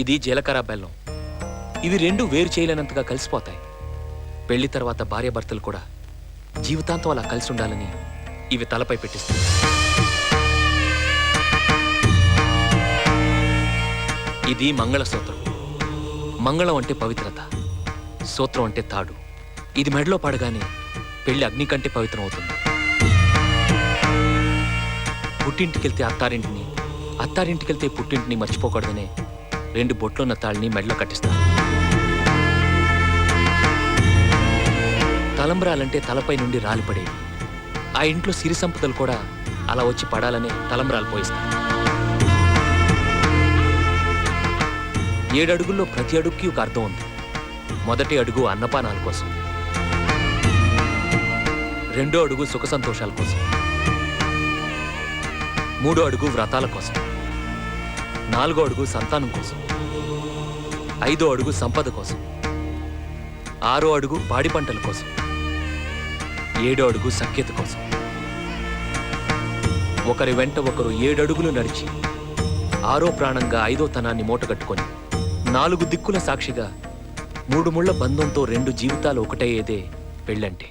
ఇది జీలకర్ర బెల్లం. ఇవి రెండు వేరు చేయలేనంతగా కలిసిపోతాయి. పెళ్లి తర్వాత భార్యాభర్తలు కూడా జీవితాంతం అలా కలిసి ఉండాలని ఇవి తలపై పెట్టిస్తుంది. ఇది మంగళసూత్రం. మంగళం అంటే పవిత్రత, సూత్రం అంటే తాడు. ఇది మెడలో పడగానే పెళ్లి అగ్ని కంటే పవిత్రం అవుతుంది. పుట్టింటికెళ్తే అత్తారింటిని, అత్తారింటికెళ్తే పుట్టింటిని మర్చిపోకూడదనే 2 బొట్లున్న తాళ్ళని మెడలో కట్టిస్తారు. తలంబ్రాలంటే తలపై నుండి రాలిపడేవి. ఆ ఇంట్లో సిరి సంపదలు కూడా అలా వచ్చి పడాలనే తలంబ్రాలు పోయిస్తారు. 7 అడుగుల్లో ప్రతి అడుగుకి ఒక అర్థం ఉంది. మొదటి అడుగు అన్నపానాల కోసం, 2వ అడుగు సుఖ సంతోషాల కోసం, 3వ అడుగు వ్రతాల కోసం, 4వ అడుగు సంతానం కోసం, 5వ అడుగు సంపద కోసం, 6వ అడుగు పాడి పంటల కోసం, 7వ అడుగు సఖ్యత కోసం. ఒకరి వెంట ఒకరు 7 అడుగులు నడిచి 6వ ప్రాణంగా 5వ తనాన్ని మూటగట్టుకొని 4 దిక్కుల సాక్షిగా 3 ముళ్ల బంధంతో 2 జీవితాలు ఒకటయ్యేదే పెళ్ళంటే.